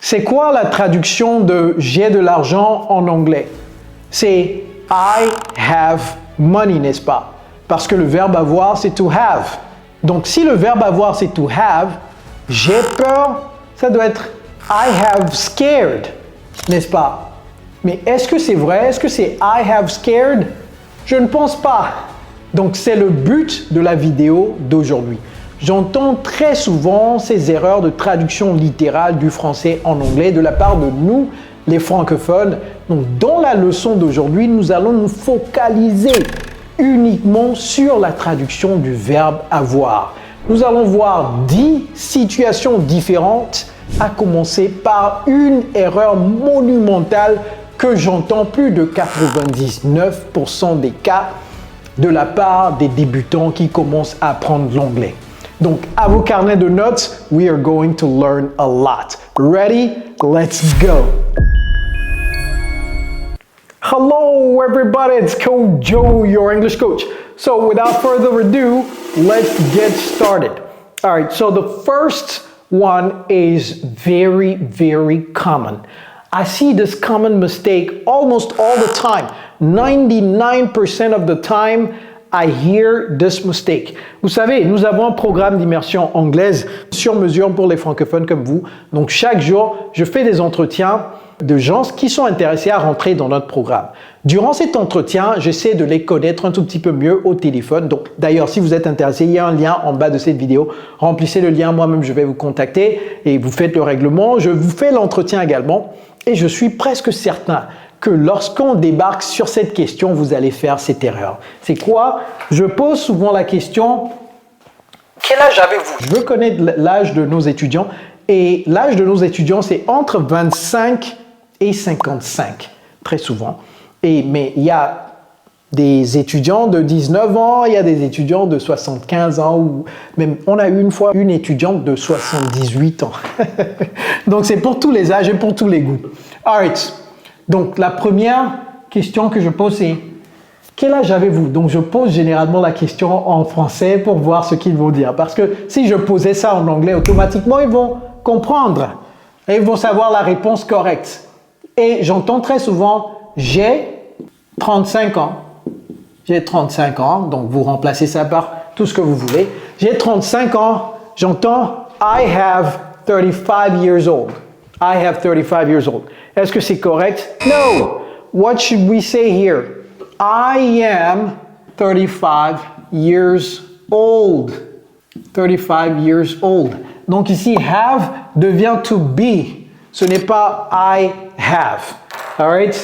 C'est quoi la traduction de j'ai de l'argent en anglais? C'est I have money, n'est-ce pas? Parce que le verbe avoir, c'est to have. Donc, si le verbe avoir, c'est to have, j'ai peur, ça doit être I have scared, n'est-ce pas? Mais est-ce que c'est vrai? Est-ce que c'est I have scared? Je ne pense pas. Donc, c'est le but de la vidéo d'aujourd'hui. J'entends très souvent ces erreurs de traduction littérale du français en anglais de la part de nous, les francophones. Donc, dans la leçon d'aujourd'hui, nous allons nous focaliser uniquement sur la traduction du verbe avoir. Nous allons voir 10 situations différentes, à commencer par une erreur monumentale que j'entends plus de 99% des cas de la part des débutants qui commencent à apprendre l'anglais. Donc, à vos carnets de notes, we are going to learn a lot. Ready? Let's go! Hello everybody, it's Coach Joe, your English coach. So without further ado, let's get started. All right, so the first one is very, very common. I see this common mistake almost all the time. 99% of the time, I hear this mistake. Vous savez, nous avons un programme d'immersion anglaise sur mesure pour les francophones comme vous. Donc chaque jour, je fais des entretiens de gens qui sont intéressés à rentrer dans notre programme. Durant cet entretien, j'essaie de les connaître un tout petit peu mieux au téléphone. Donc, d'ailleurs, si vous êtes intéressé, il y a un lien en bas de cette vidéo. Remplissez le lien, moi-même, je vais vous contacter et vous faites le règlement. Je vous fais l'entretien également et je suis presque certain que lorsqu'on débarque sur cette question, vous allez faire cette erreur. C'est quoi? Je pose souvent la question, quel âge avez-vous? Je veux connaître l'âge de nos étudiants et l'âge de nos étudiants, c'est entre 25 et 55, très souvent. Mais il y a des étudiants de 19 ans, il y a des étudiants de 75 ans, ou même on a eu une fois une étudiante de 78 ans. Donc c'est pour tous les âges et pour tous les goûts. Alright, donc la première question que je pose c'est quel âge avez-vous? Donc je pose généralement la question en français pour voir ce qu'ils vont dire. Parce que si je posais ça en anglais, automatiquement ils vont comprendre et ils vont savoir la réponse correcte. Et j'entends très souvent j'ai 35 ans. J'ai 35 ans, donc vous remplacez ça par tout ce que vous voulez. J'ai 35 ans, j'entends I have 35 years old. I have 35 years old. Est-ce que c'est correct? No. What should we say here? I am 35 years old. 35 years old. Donc ici, have devient to be. Ce n'est pas I have. All right?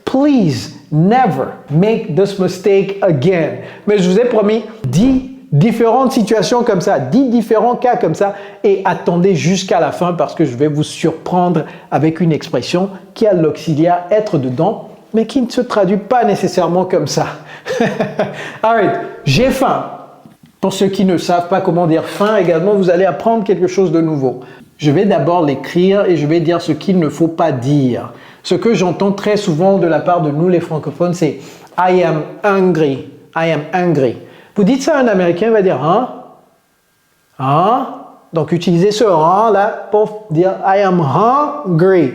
Please never make this mistake again. Mais je vous ai promis 10 différentes situations comme ça, 10 différents cas comme ça et attendez jusqu'à la fin parce que je vais vous surprendre avec une expression qui a l'auxiliaire être dedans mais qui ne se traduit pas nécessairement comme ça. Alright, j'ai faim. Pour ceux qui ne savent pas comment dire faim également, vous allez apprendre quelque chose de nouveau. Je vais d'abord l'écrire et je vais dire ce qu'il ne faut pas dire. Ce que j'entends très souvent de la part de nous les francophones, c'est I am hungry. I am hungry. Vous dites ça à un Américain, il va dire hein? Hein? Donc utilisez ce hein là pour dire I am hungry.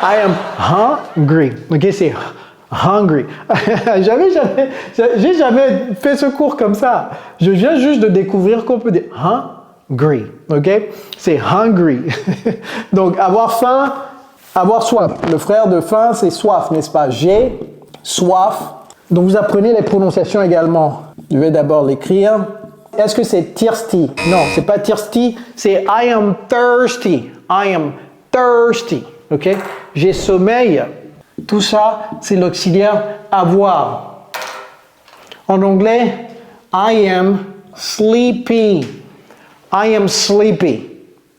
I am hungry. Ok, c'est hungry. J'ai jamais fait ce cours comme ça. Je viens juste de découvrir qu'on peut dire hungry. Ok? C'est hungry. Donc avoir faim. Avoir soif. Le frère de faim, c'est soif, n'est-ce pas? J'ai soif. Donc, vous apprenez les prononciations également. Je vais d'abord l'écrire. Est-ce que c'est thirsty? Non, c'est pas thirsty, c'est I am thirsty. I am thirsty. OK? J'ai sommeil. Tout ça, c'est l'auxiliaire avoir. En anglais, I am sleepy. I am sleepy.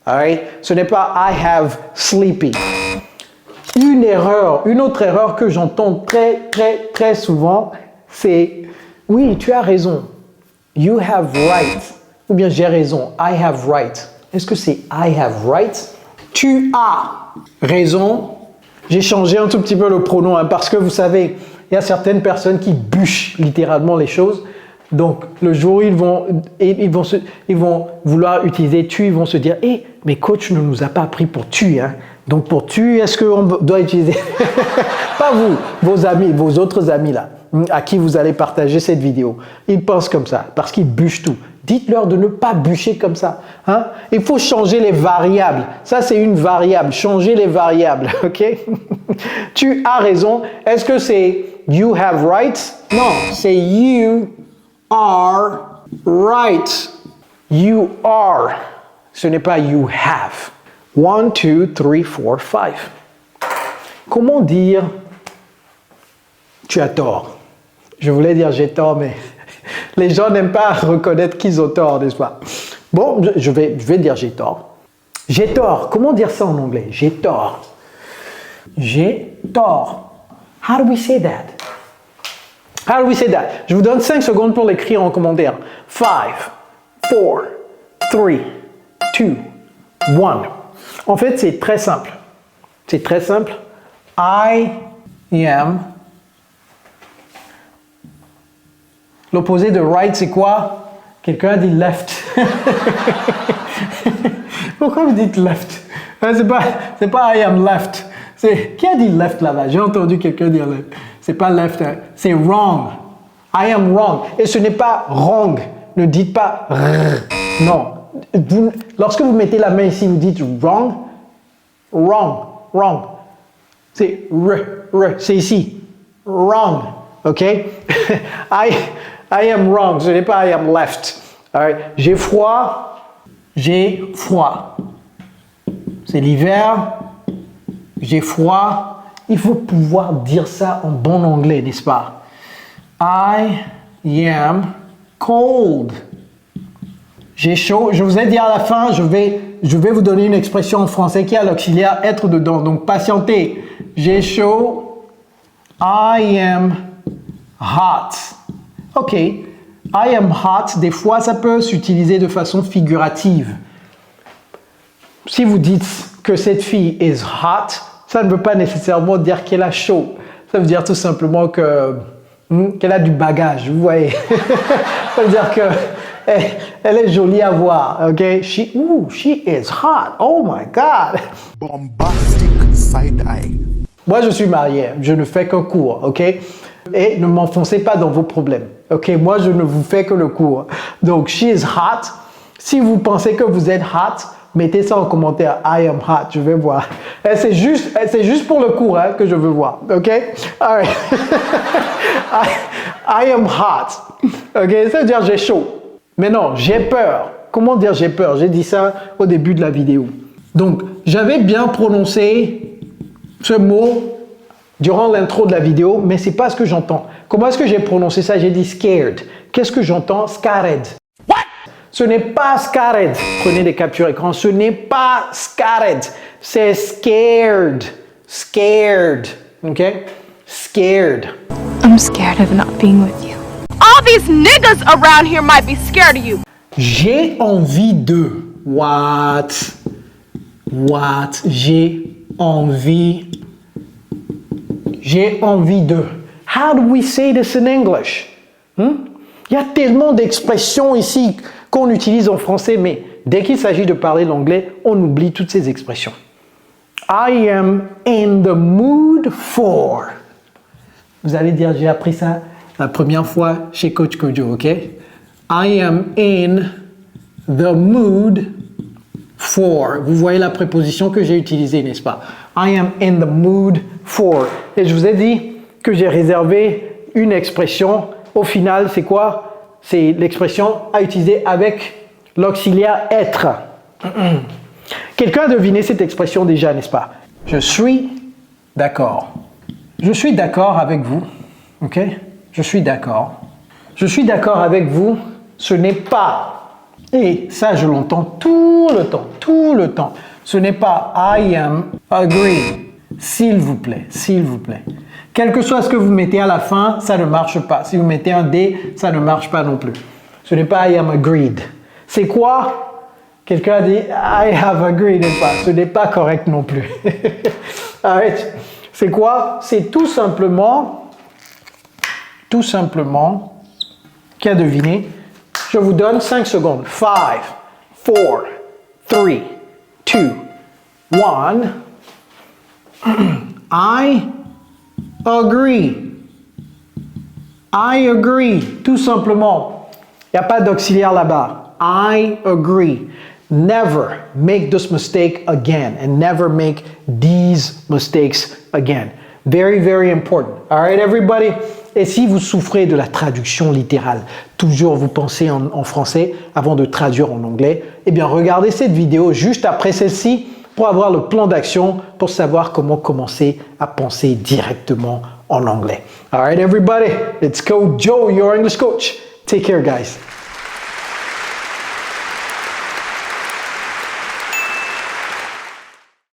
All right? Ce n'est pas I have sleepy. Une autre erreur que j'entends très souvent, c'est oui, tu as raison. You have right. Ou bien j'ai raison. I have right. Est-ce que c'est I have right? Tu as raison. J'ai changé un tout petit peu le pronom parce que vous savez, il y a certaines personnes qui bûchent littéralement les choses. Donc, le jour où ils vont vouloir utiliser tu, ils vont se dire mais coach ne nous a pas appris pour tu, hein. Donc pour tu, est-ce qu'on doit utiliser... Pas vous, vos amis, vos autres amis là, à qui vous allez partager cette vidéo. Ils pensent comme ça, parce qu'ils bûchent tout. Dites-leur de ne pas bûcher comme ça. Hein? Il faut changer les variables. Ça, c'est une variable. Changez les variables, ok? Tu as raison. Est-ce que c'est you have rights? Non, c'est you are right. You are. Ce n'est pas you have. 1, 2, 3, 4, 5. Comment dire tu as tort? Je voulais dire j'ai tort, mais les gens n'aiment pas reconnaître qu'ils ont tort, n'est-ce pas? Bon, je vais dire j'ai tort. J'ai tort. Comment dire ça en anglais? J'ai tort. J'ai tort. How do we say that? How do we say that? Je vous donne 5 secondes pour l'écrire en commentaire. 5, 4, 3, 2, 1. En fait, c'est très simple. C'est très simple. I am. L'opposé de right, c'est quoi? Quelqu'un a dit left. Pourquoi vous dites left? C'est pas I am left. Qui a dit left là-bas? J'ai entendu quelqu'un dire left. C'est pas left, hein. C'est wrong. I am wrong. Et ce n'est pas wrong. Ne dites pas r. Non. Lorsque vous mettez la main ici, vous dites wrong. Wrong. Wrong. C'est r. C'est ici. Wrong. OK? I am wrong. Ce n'est pas I am left. Right. J'ai froid. J'ai froid. C'est l'hiver. J'ai froid. Il faut pouvoir dire ça en bon anglais, n'est-ce pas? I am cold. J'ai chaud. Je vous ai dit à la fin, je vais vous donner une expression en français qui a l'auxiliaire être dedans. Donc, patientez. J'ai chaud. I am hot. OK. I am hot. Des fois, ça peut s'utiliser de façon figurative. Si vous dites que cette fille is hot, ça ne veut pas nécessairement dire qu'elle a chaud. Ça veut dire tout simplement qu'elle a du bagage, vous voyez. Ça veut dire qu'elle est jolie à voir, ok? She is hot, oh my God. Bombastic side eye. Moi, je suis marié, je ne fais qu'un cours, ok? Et ne m'enfoncez pas dans vos problèmes, ok? Moi, je ne vous fais que le cours. Donc, she is hot. Si vous pensez que vous êtes hot, mettez ça en commentaire. I am hot, je vais voir. C'est juste pour le cours hein, que je veux voir. OK? All right. I am hot. OK? Ça veut dire j'ai chaud. Mais non, j'ai peur. Comment dire j'ai peur? J'ai dit ça au début de la vidéo. Donc, j'avais bien prononcé ce mot durant l'intro de la vidéo, mais c'est pas ce que j'entends. Comment est-ce que j'ai prononcé ça? J'ai dit scared. Qu'est-ce que j'entends? Scared. Ce n'est pas scared. Prenez des captures écran. Ce n'est pas scared. C'est scared. Scared. OK? Scared. I'm scared of not being with you. All these niggas around here might be scared of you. J'ai envie de. What? J'ai envie. J'ai envie de. How do we say this in English? Il y a tellement d'expressions ici qu'on utilise en français, mais dès qu'il s'agit de parler l'anglais, on oublie toutes ces expressions. I am in the mood for. Vous allez dire, j'ai appris ça la première fois chez Coach Kojo, ok? I am in the mood for. Vous voyez la préposition que j'ai utilisée, n'est-ce pas? I am in the mood for. Et je vous ai dit que j'ai réservé une expression. Au final, c'est quoi? C'est l'expression à utiliser avec l'auxiliaire être. Quelqu'un a deviné cette expression déjà, n'est-ce pas? Je suis d'accord. Je suis d'accord avec vous. OK? Je suis d'accord. Je suis d'accord avec vous. Ce n'est pas. Et ça, je l'entends tout le temps. Ce n'est pas I am agree. S'il vous plaît, s'il vous plaît. Quel que soit ce que vous mettez à la fin, ça ne marche pas. Si vous mettez un D, ça ne marche pas non plus. Ce n'est pas I am agreed. C'est quoi? Quelqu'un a dit I have agreed. Ce n'est pas correct non plus. Arrête. C'est quoi? C'est tout simplement, qui a deviné? Je vous donne 5 secondes. 5, 4, 3, 2, 1. I agree. I agree. Tout simplement. Il n'y a pas d'auxiliaire là-bas. I agree. Never make this mistake again and never make these mistakes again. Very, very important. All right, everybody? Et si vous souffrez de la traduction littérale, toujours vous pensez en français avant de traduire en anglais, eh bien regardez cette vidéo juste après celle-ci pour avoir le plan d'action pour savoir comment commencer à penser directement en anglais. All right, everybody? It's Coach Joe, your English coach. Take care, guys.